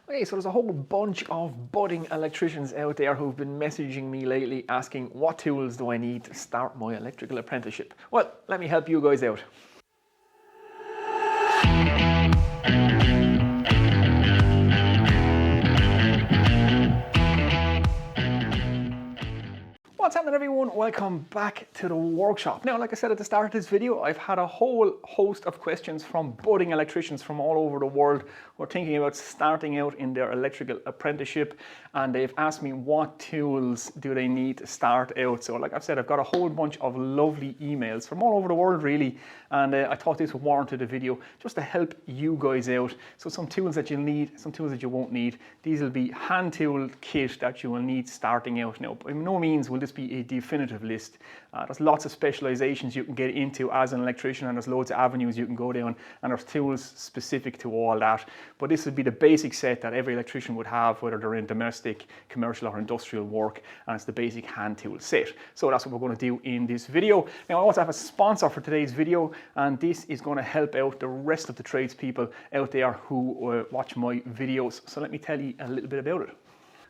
Okay, so there's a whole bunch of budding electricians out there who've been messaging me lately asking what tools do I need to start my electrical apprenticeship. Well, let me help you guys out. What's happening, everyone? Welcome back to the workshop. Now, like I said at the start of this video, I've had a whole host of questions from budding electricians from all over the world who are thinking about starting out in their electrical apprenticeship, and they've asked me what tools do they need to start out. So like I've said, I've got a whole bunch of lovely emails from all over the world really, and I thought this warranted a video just to help you guys out. So some tools that you'll need, some tools that you won't need. These will be hand tool kit that you will need starting out. Now, by no means will this be a definitive list. There's lots of specializations you can get into as an electrician, and there's loads of avenues you can go down, and there's tools specific to all that. But this would be the basic set that every electrician would have, whether they're in domestic, commercial or industrial work, and it's the basic hand tool set. So that's what we're going to do in this video. Now, I also have a sponsor for today's video, and this is going to help out the rest of the tradespeople out there who watch my videos. So let me tell you a little bit about it.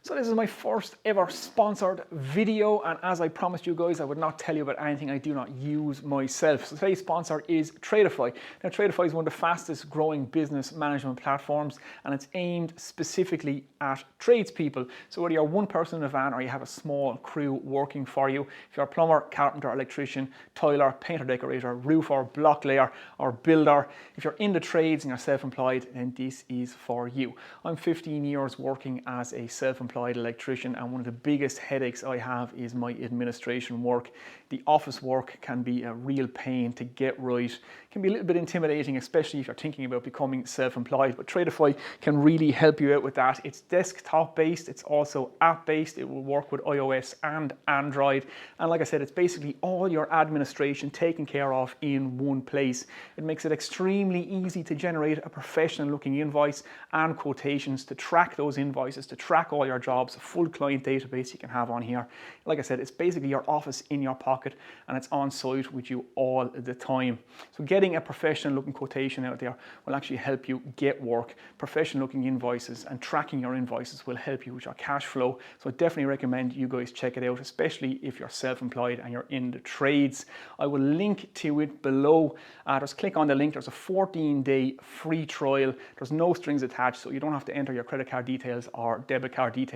So this is my first ever sponsored video, and as I promised you guys, I would not tell you about anything I do not use myself. So today's sponsor is Tradify. Now, Tradify is one of the fastest growing business management platforms, and it's aimed specifically at tradespeople. So whether you're one person in a van or you have a small crew working for you, if you're a plumber, carpenter, electrician, tiler, painter, decorator, roofer, block layer or builder, if you're in the trades and you're self-employed, then this is for you. I'm 15 years working as a self-employed electrician, and one of the biggest headaches I have is my administration work. The office work can be a real pain to get right. It can be a little bit intimidating, especially if you're thinking about becoming self-employed, but Tradify can really help you out with that. It's desktop based, it's also app based. It will work with iOS and Android, and like I said, it's basically all your administration taken care of in one place. It makes it extremely easy to generate a professional looking invoice and quotations, to track those invoices, to track all your jobs, a full client database you can have on here. Like I said, it's basically your office in your pocket, and it's on site with you all the time. So getting a professional looking quotation out there will actually help you get work. Professional looking invoices and tracking your invoices will help you with your cash flow. So I definitely recommend you guys check it out, especially if you're self-employed and you're in the trades. I will link to it below. Just click on the link. There's a 14-day free trial. There's no strings attached, so you don't have to enter your credit card details or debit card details.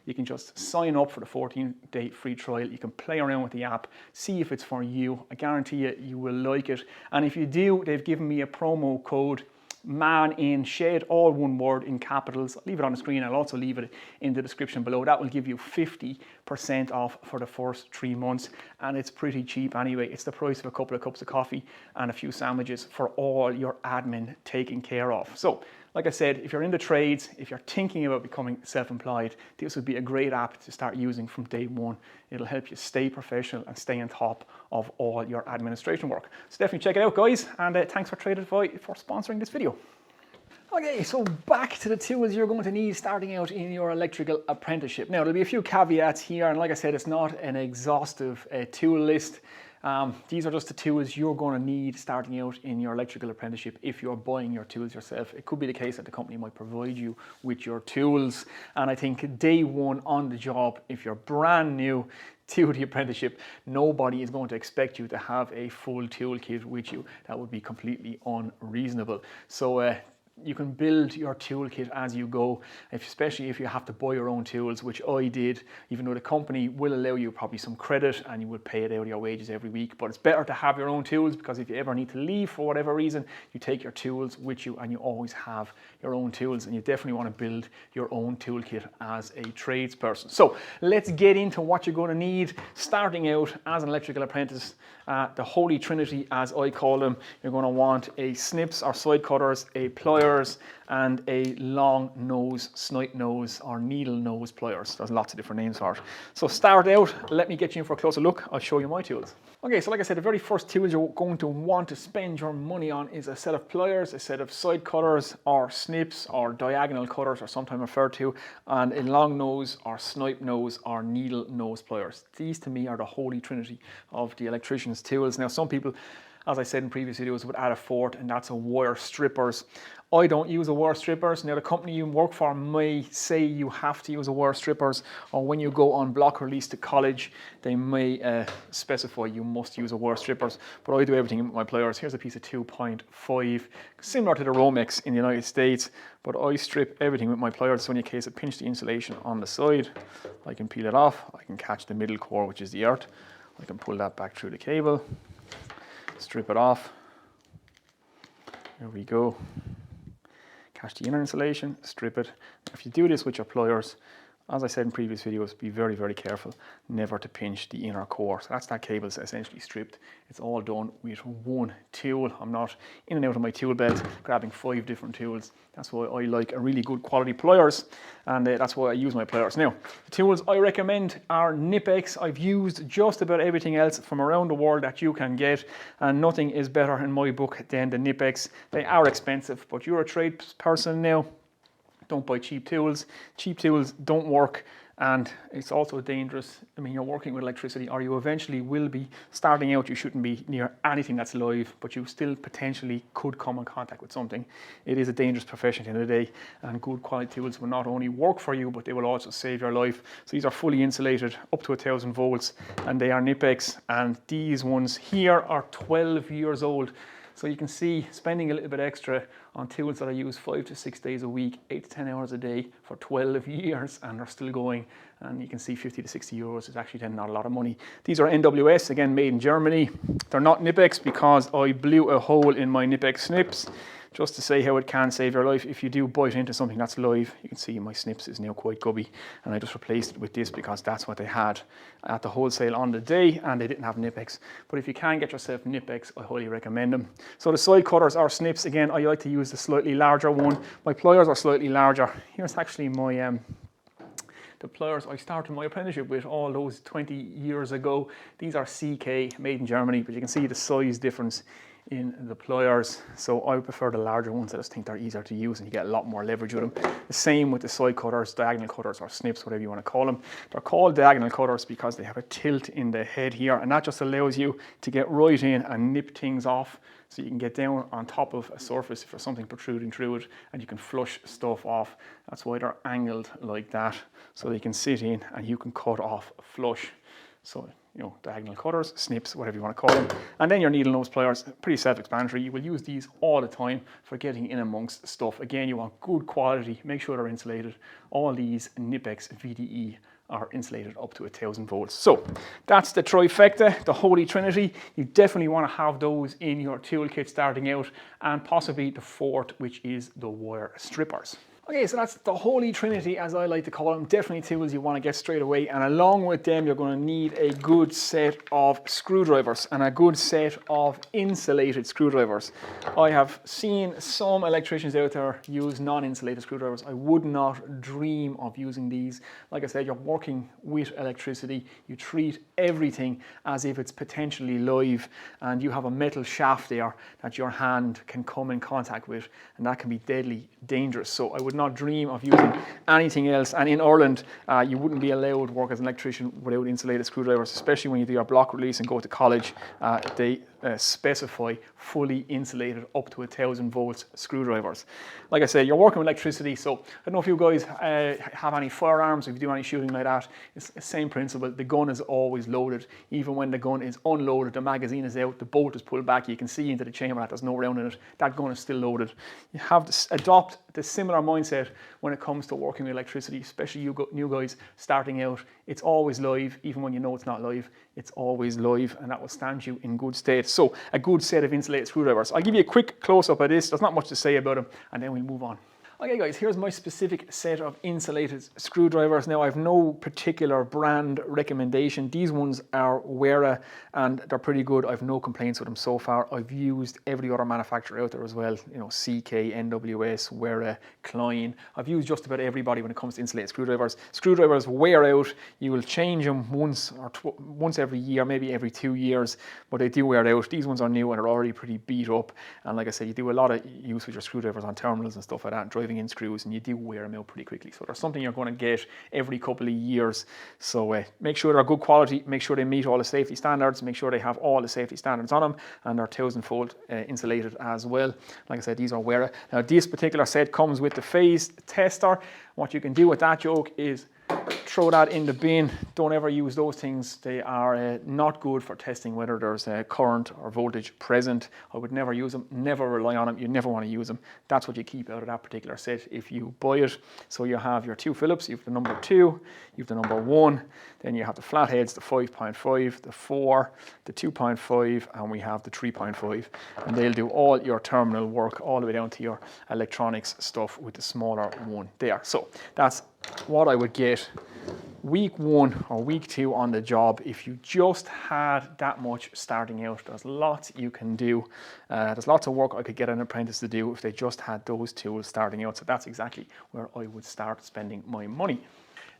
You can just sign up for the 14-day free trial. You can play around with the app, see if it's for you. I guarantee you will like it. And if you do, they've given me a promo code, MAN in shed, all one word in capitals. I'll leave it on the screen. I'll also leave it in the description below. That will give you 50% off for the first 3 months, and it's pretty cheap anyway. It's the price of a couple of cups of coffee and a few sandwiches for all your admin taken care of. So like I said, if you're in the trades, if you're thinking about becoming self-employed, this would be a great app to start using from day one. It'll help you stay professional and stay on top of all your administration work. So definitely check it out, guys, and thanks for Tradify for sponsoring this video. Okay, so back to the tools you're going to need starting out in your electrical apprenticeship. Now, there'll be a few caveats here, and like I said, it's not an exhaustive tool list. These are just the tools you're going to need starting out in your electrical apprenticeship if you're buying your tools yourself. It could be the case that the company might provide you with your tools, and I think day one on the job, if you're brand new to the apprenticeship, nobody is going to expect you to have a full toolkit with you. That would be completely unreasonable. So you can build your toolkit as you go, especially if you have to buy your own tools, which I did, even though the company will allow you probably some credit and you would pay it out of your wages every week. But it's better to have your own tools, because if you ever need to leave for whatever reason, you take your tools with you and you always have your own tools, and you definitely want to build your own toolkit as a tradesperson. So let's get into what you're going to need starting out as an electrical apprentice. The Holy Trinity, as I call them. You're going to want a snips or side cutters, a pliers, and a long nose, snipe nose or needle nose pliers. There's lots of different names for it. So start out, let me get you in for a closer look. I'll show you my tools. Okay, so like I said, the very first tools you're going to want to spend your money on is a set of pliers, a set of side cutters or snips or diagonal cutters, are sometimes referred to, and a long nose or snipe nose or needle nose pliers. These to me are the Holy Trinity of the electrician's tools. Now, some people as I said in previous videos, would add a fourth, and that's a wire strippers. I don't use a wire strippers. Now the company you work for may say you have to use a wire strippers, or when you go on block release to college, they may specify you must use a wire strippers, but I do everything with my pliers. Here's a piece of 2.5, similar to the Romex in the United States, but I strip everything with my pliers. So in case I pinch the insulation on the side, I can peel it off, I can catch the middle core, which is the earth, I can pull that back through the cable, strip it off, there we go. Catch the inner insulation, strip it. If you do this with your pliers, as I said in previous videos, be very, very careful never to pinch the inner core. So that's that cable essentially stripped. It's all done with one tool. I'm not in and out of my tool belt grabbing 5 different tools. That's why I like a really good quality pliers, and that's why I use my pliers. Now, the tools I recommend are Knipex. I've used just about everything else from around the world that you can get, and nothing is better in my book than the Knipex. They are expensive, but you're a trade person now. Don't buy cheap tools. Cheap tools don't work, and it's also dangerous. I mean, you're working with electricity, or you eventually will be. Starting out, you shouldn't be near anything that's live, but you still potentially could come in contact with something. It is a dangerous profession at the end of the day, and good quality tools will not only work for you, but they will also save your life. So these are fully insulated, up to 1000 volts, and they are Knipex, and these ones here are 12 years old. So you can see spending a little bit extra on tools that are used 5 to 6 days a week, 8 to 10 hours a day for 12 years, and they're still going. And you can see 50 to 60 euros is actually then not a lot of money. These are NWS, again made in Germany. They're not Knipex because I blew a hole in my Knipex snips, just to say how it can save your life. If you do bite into something that's live, you can see my snips is now quite gubby, and I just replaced it with this because that's what they had at the wholesale on the day, and they didn't have Knipex. But if you can get yourself Knipex, I highly recommend them. So the side cutters are snips. Again, I like to use the slightly larger one. My pliers are slightly larger. Here's actually my the pliers I started my apprenticeship with all those 20 years ago. These are CK, made in Germany, but you can see the size difference in the pliers. So I prefer the larger ones. I just think they're easier to use and you get a lot more leverage with them. The same with the side cutters, diagonal cutters, or snips, whatever you want to call them. They're called diagonal cutters because they have a tilt in the head here, and that just allows you to get right in and nip things off, so you can get down on top of a surface if there's something protruding through it, and you can flush stuff off. That's why they're angled like that, so they can sit in and you can cut off flush. So, you know, diagonal cutters, snips, whatever you want to call them. And then your needle nose pliers, pretty self-explanatory. You will use these all the time for getting in amongst stuff. Again, you want good quality, make sure they're insulated. All these Knipex VDE are insulated up to 1000 volts. So that's the trifecta, the holy trinity. You definitely want to have those in your toolkit starting out, and possibly the fourth, which is the wire strippers. Okay, so that's the holy trinity, as I like to call them. Definitely tools you want to get straight away, and along with them you're going to need a good set of screwdrivers and a good set of insulated screwdrivers. I have seen some electricians out there use non-insulated screwdrivers. I would not dream of using these. Like I said, you're working with electricity. You treat everything as if it's potentially live, and you have a metal shaft there that your hand can come in contact with, and that can be deadly dangerous. So I would not dream of using anything else. And in Ireland, you wouldn't be allowed to work as an electrician without insulated screwdrivers, especially when you do your block release and go to college. They specify fully insulated up to 1000 volts screwdrivers. Like I said, you're working with electricity, so I don't know if you guys have any firearms, if you do any shooting like that. It's the same principle. The gun is always loaded. Even when the gun is unloaded, the magazine is out, the bolt is pulled back, you can see into the chamber that there's no round in it. That gun is still loaded. You have to adopt the similar mindset when it comes to working with electricity, especially you new guys starting out. It's always live, even when you know it's not live. It's always live, and that will stand you in good state. So a good set of insulated screwdrivers. I'll give you a quick close-up of this. There's not much to say about them, and then we'll move on. Okay guys, here's my specific set of insulated screwdrivers. Now I have no particular brand recommendation. These ones are Wera, and they're pretty good. I've no complaints with them so far. I've used every other manufacturer out there as well. You know, CK, NWS, Wera, Klein. I've used just about everybody when it comes to insulated screwdrivers. Screwdrivers wear out. You will change them once every year, maybe every 2 years, but they do wear out. These ones are new and are already pretty beat up. And like I said, you do a lot of use with your screwdrivers on terminals and stuff like that, driving driving in screws, and you do wear them out pretty quickly. So they're something you're going to get every couple of years. So make sure they're good quality, make sure they meet all the safety standards, make sure they have all the safety standards on them, and they're 1000-fold insulated as well. Like I said, these are wear. Now this particular set comes with the phase tester. What you can do with that yoke is throw that in the bin. Don't ever use those things. They are not good for testing whether there's current or voltage present. I would never use them, never rely on them. You never want to use them. That's what you keep out of that particular set if you buy it. So you have your two Phillips, you have the number 2, you have the number 1, then you have the flatheads, the 5.5, the 4, the 2.5, and we have the 3.5. And they'll do all your terminal work all the way down to your electronics stuff with the smaller one there. So that's what I would get week 1 or week 2 on the job if you just had that much starting out. There's lots you can do. There's lots of work I could get an apprentice to do if they just had those tools starting out. So that's exactly where I would start spending my money.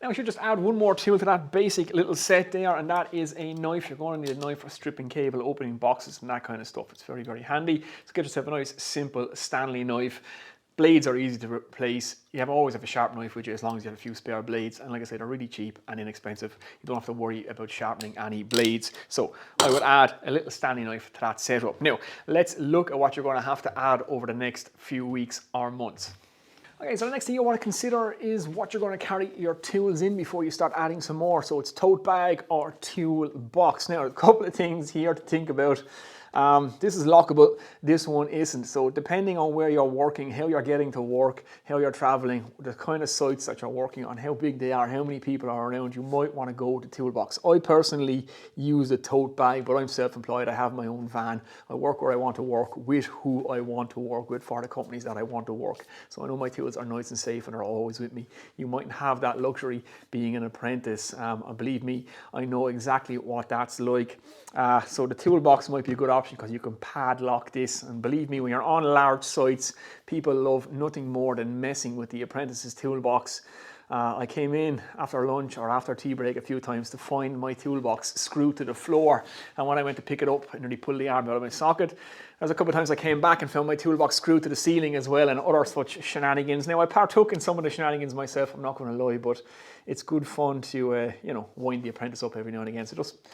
Now I should just add one more tool to that basic little set there, and that is a knife. You're going to need a knife for stripping cable, opening boxes and that kind of stuff. It's very, very handy. So get yourself a nice simple Stanley knife. Blades are easy to replace. You always have a sharp knife with you as long as you have a few spare blades. And like I said, they're really cheap and inexpensive. You don't have to worry about sharpening any blades. So I would add a little Stanley knife to that setup. Now, let's look at what you're going to have to add over the next few weeks or months. Okay, so the next thing you want to consider is what you're going to carry your tools in before you start adding some more. So it's tote bag or tool box. Now, a couple of things here to think about. This is lockable, this one isn't. So depending on where you're working, how you're getting to work, how you're traveling, the kind of sites that you're working on, how big they are, how many people are around, you might want to go to toolbox. I personally use a tote bag, but I'm self-employed. I have my own van. I work where I want to work with who I want to work with for the companies that I want to work. So I know my tools are nice and safe and are always with me. You mightn't have that luxury being an apprentice. And believe me, I know exactly what that's like. So the toolbox might be a good option because you can padlock this, and believe me, when you're on large sites, people love nothing more than messing with the apprentice's toolbox. I came in after lunch or after tea break a few times to find my toolbox screwed to the floor, and when I went to pick it up, I nearly pulled the arm out of my socket. There's a couple of times I came back and found my toolbox screwed to the ceiling as well, and other such shenanigans. Now, I partook in some of the shenanigans myself, I'm not going to lie, but it's good fun to wind the apprentice up every now and again. So just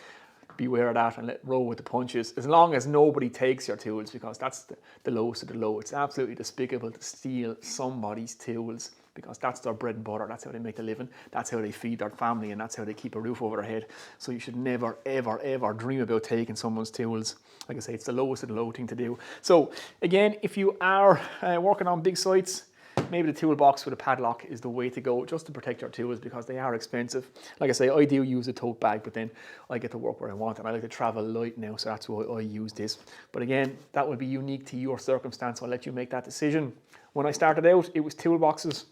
beware of that and let roll with the punches, as long as nobody takes your tools, because that's the lowest of the low. It's absolutely despicable to steal somebody's tools, because that's their bread and butter. That's how they make a living. That's how they feed their family, and that's how they keep a roof over their head. So you should never, ever, ever dream about taking someone's tools. Like I say, it's the lowest of the low thing to do. So again, if you are working on big sites, maybe the toolbox with a padlock is the way to go, just to protect your tools, because they are expensive. Like I say, I do use a tote bag, but then I get to work where I want, and I like to travel light now, so that's why I use this. But again, that will be unique to your circumstance. I'll let you make that decision. When I started out, it was toolboxes,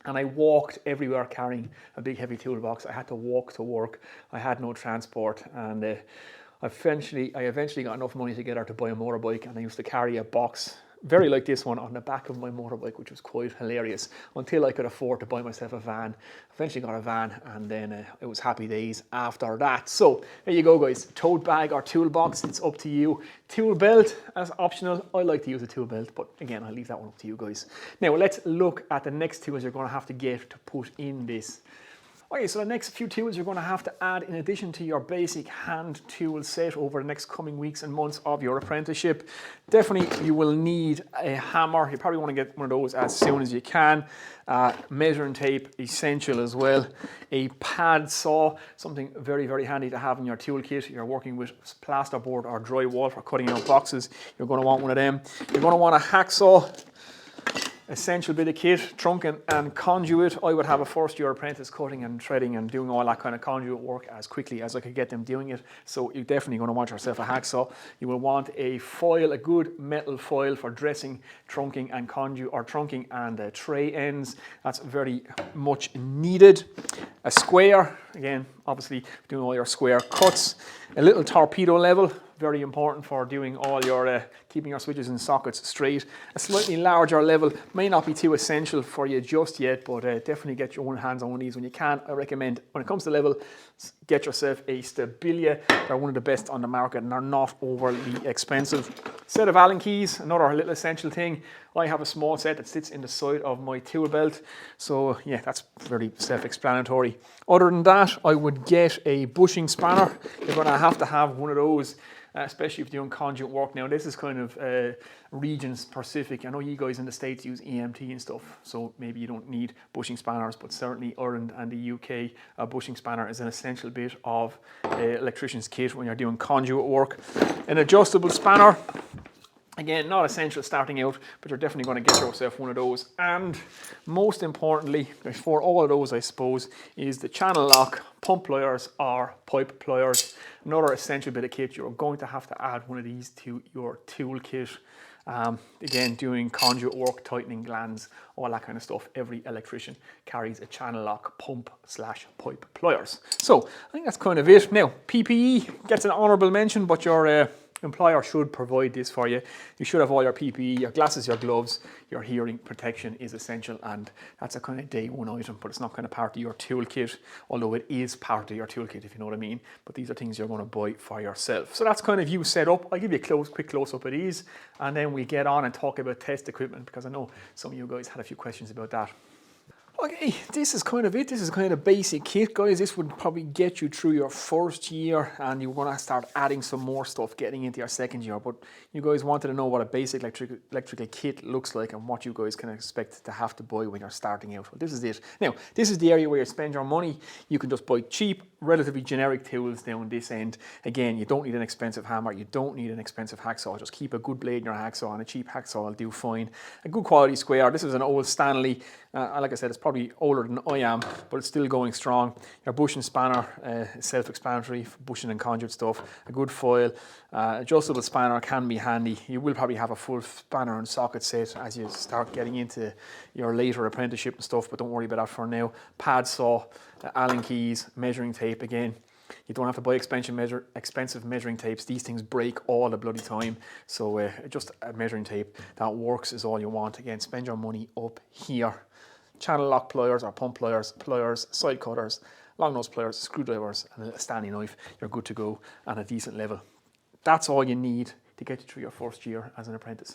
and I walked everywhere carrying a big heavy toolbox. I had to walk to work. I had no transport, and I eventually got enough money together to buy a motorbike, and I used to carry a box very like this one on the back of my motorbike, which was quite hilarious, until I could afford to buy myself a van. Eventually got a van, and then it was happy days after that. So there you go, guys. Tote bag or toolbox, it's up to you. Tool belt as optional. I like to use a tool belt, but again, I'll leave that one up to you guys. Now let's look at the next tools you're going to have to get to put in this. Okay, so the next few tools you're going to have to add in addition to your basic hand tool set over the next coming weeks and months of your apprenticeship. Definitely you will need a hammer. You probably want to get one of those as soon as you can. Measuring tape, essential as well. A pad saw, something very, very handy to have in your toolkit. You're working with plasterboard or drywall for cutting out boxes. You're going to want one of them. You're going to want a hacksaw. Essential bit of kit, trunking and conduit. I would have a first year apprentice cutting and threading and doing all that kind of conduit work as quickly as I could get them doing it. So you're definitely going to want yourself a hacksaw. You will want a foil, a good metal foil for dressing, trunking and conduit, or trunking and tray ends. That's very much needed. A square, again, obviously doing all your square cuts. A little torpedo level, very important for doing all your keeping your switches and sockets straight. A slightly larger level may not be too essential for you just yet, but definitely get your own hands on one of these when you can. I recommend, when it comes to level, get yourself a Stabilia. They're one of the best on the market and they're not overly expensive. Set of Allen keys, another little essential thing. I have a small set that sits in the side of my tool belt, so yeah, that's very self-explanatory. Other than that, I would get a bushing spanner. You're going to have one of those, especially if you're doing conduit work. Now, this is kind of region specific. I know you guys in the States use EMT and stuff, so maybe you don't need bushing spanners, but certainly Ireland and the UK, a bushing spanner is an essential bit of electrician's kit when you're doing conduit work. An adjustable spanner. Again, not essential starting out, but you're definitely going to get yourself one of those. And most importantly, before all of those, I suppose, is the channel lock, pump pliers or pipe pliers. Another essential bit of kit. You're going to have to add one of these to your toolkit. Again, doing conduit work, tightening glands, all that kind of stuff. Every electrician carries a channel lock, pump / pipe pliers. So I think that's kind of it. Now, PPE gets an honourable mention, but your employer should provide this for you. You should have all your PPE, your glasses, your gloves, your hearing protection is essential, and that's a kind of day one item, but it's not kind of part of your toolkit, although it is part of your toolkit, if you know what I mean. But these are things you're going to buy for yourself. So that's kind of you set up. I'll give you a quick close-up of these, and then we get on and talk about test equipment, because I know some of you guys had a few questions about that. Okay, this is kind of it. This is kind of basic kit, guys. This would probably get you through your first year, and you want to start adding some more stuff getting into your second year. But you guys wanted to know what a basic electrical kit looks like and what you guys can expect to have to buy when you're starting out. Well, this is it. Now, this is the area where you spend your money. You can just buy cheap, relatively generic tools down this end. Again, you don't need an expensive hammer. You don't need an expensive hacksaw. Just keep a good blade in your hacksaw, and a cheap hacksaw will do fine. A good quality square. This is an old Stanley. Like I said, it's probably older than I am, but it's still going strong. Your bushing spanner, self-explanatory for bushing and conduit stuff. A good foil. Adjustable spanner can be handy. You will probably have a full spanner and socket set as you start getting into your later apprenticeship and stuff, but don't worry about that for now. Pad saw, Allen keys, measuring tape. Again, you don't have to buy expensive measuring tapes. These things break all the bloody time. So just a measuring tape that works is all you want. Again, spend your money up here. Channel lock pliers or pump pliers, side cutters, long nose pliers, screwdrivers, and a Stanley knife. You're good to go at a decent level. That's all you need to get you through your first year as an apprentice.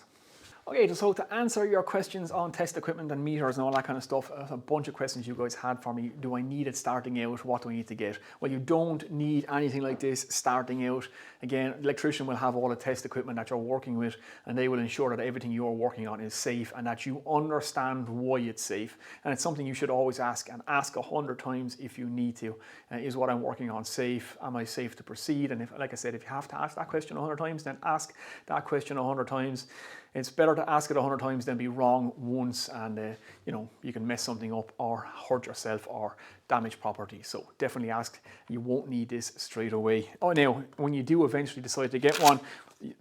Okay, so to answer your questions on test equipment and meters and all that kind of stuff, a bunch of questions you guys had for me. Do I need it starting out? What do I need to get? Well, you don't need anything like this starting out. Again, the electrician will have all the test equipment that you're working with, and they will ensure that everything you're working on is safe and that you understand why it's safe. And it's something you should always ask, and ask 100 times if you need to. Is what I'm working on safe? Am I safe to proceed? And if, like I said, if you have to ask that question 100 times, then ask that question 100 times. It's better to ask it 100 times than be wrong once, and you know, you can mess something up or hurt yourself or damage property. So definitely ask. You won't need this straight away. Oh, now, when you do eventually decide to get one,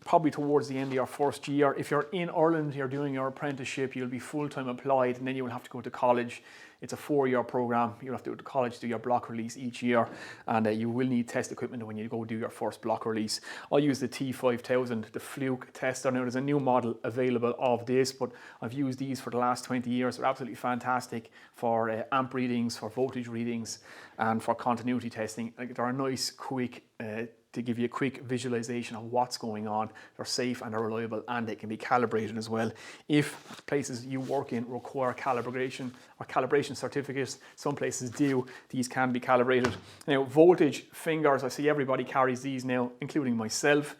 probably towards the end of your first year, if you're in Ireland, you're doing your apprenticeship, you'll be full-time employed, and then you will have to go to college. It's a 4-year program. You'll have to go to college, do your block release each year, and you will need test equipment when you go do your first block release. I use the T5000, the Fluke tester. Now, there's a new model available of this, but I've used these for the last 20 years. They're absolutely fantastic for amp readings, for voltage readings, and for continuity testing. They're a nice, quick, to give you a quick visualization of what's going on. They're safe and they're reliable, and they can be calibrated as well. If places you work in require calibration or calibration certificates, some places do, these can be calibrated. Now, voltage fingers, I see everybody carries these now, including myself.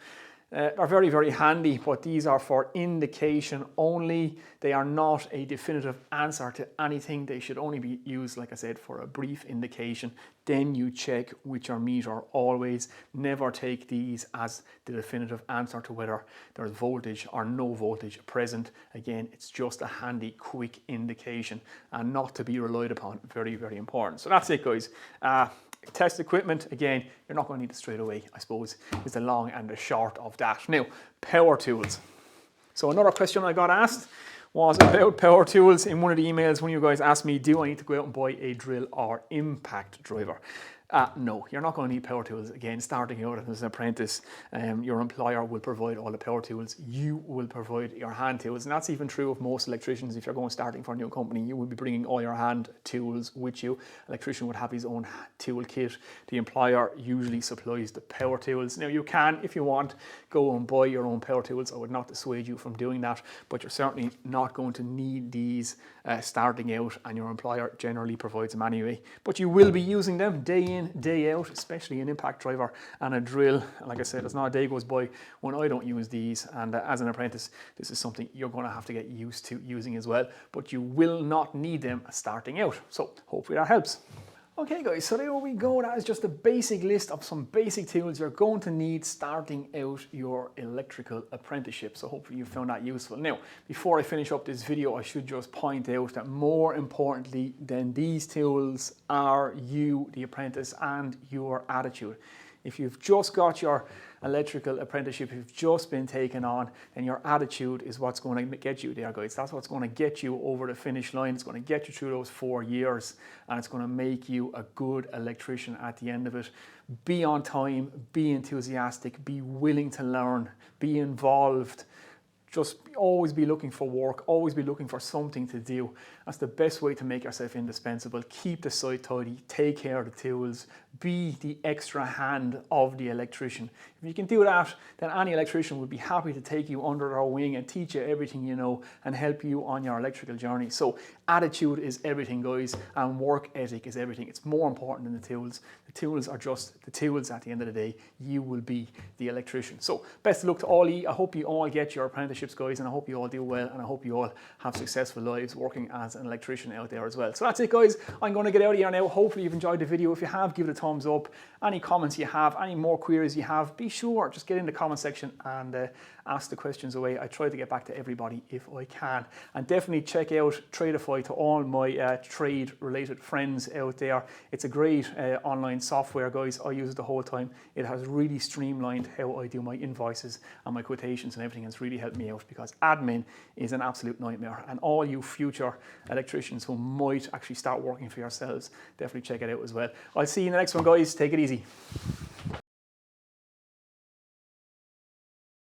Are very, very handy, but these are for indication only. They are not a definitive answer to anything. They should only be used, like I said, for a brief indication. Then you check with your meter always. Never take these as the definitive answer to whether there's voltage or no voltage present. Again, it's just a handy, quick indication and not to be relied upon. Very, very important. So that's it, guys. Test equipment, again, you're not going to need it straight away, I suppose, is the long and the short of that. Now, power tools. So another question I got asked was about power tools. In one of the emails, one of you guys asked me, do I need to go out and buy a drill or impact driver? No, you're not going to need power tools. Again, starting out as an apprentice, your employer will provide all the power tools. You will provide your hand tools. And that's even true of most electricians. If you're going starting for a new company, you will be bringing all your hand tools with you. Electrician would have his own tool kit. The employer usually supplies the power tools. Now you can, if you want, go and buy your own power tools. I would not dissuade you from doing that, but you're certainly not going to need these starting out, and your employer generally provides them anyway. But you will be using them day in, day out, especially an impact driver and a drill. And like I said, there's not a day goes by when I don't use these, and as an apprentice, this is something you're going to have to get used to using as well, but you will not need them starting out. So hopefully that helps. Okay guys, so there we go. That is just a basic list of some basic tools you're going to need starting out your electrical apprenticeship. So hopefully you found that useful. Now, before I finish up this video, I should just point out that more importantly than these tools are you, the apprentice, and your attitude. If you've just got your electrical apprenticeship, if you've just been taken on, then your attitude is what's going to get you there, guys. That's what's going to get you over the finish line. It's going to get you through those 4 years, and it's going to make you a good electrician at the end of it. Be on time, be enthusiastic, be willing to learn, be involved. Just always be looking for work, always be looking for something to do. That's the best way to make yourself indispensable. Keep the site tidy, take care of the tools, be the extra hand of the electrician. If you can do that, then any electrician would be happy to take you under their wing and teach you everything you know and help you on your electrical journey. So attitude is everything, guys, and work ethic is everything. It's more important than the tools. The tools are just the tools at the end of the day. You will be the electrician. So best of luck to all of you. I hope you all get your apprenticeships, guys, and I hope you all do well, and I hope you all have successful lives working as an electrician out there as well. So that's it, guys. I'm going to get out of here now. Hopefully you've enjoyed the video. If you have, give it a thumbs up. Any comments you have, any more queries you have, be sure, just get in the comment section and ask the questions away. I try to get back to everybody if I can. And definitely check out Tradify to all my trade related friends out there. It's a great online software, guys. I use it the whole time. It has really streamlined how I do my invoices and my quotations and everything. It's really helped me out because admin is an absolute nightmare. And all you future electricians who might actually start working for yourselves, definitely check it out as well. I'll see you in the next one, guys. Take it easy.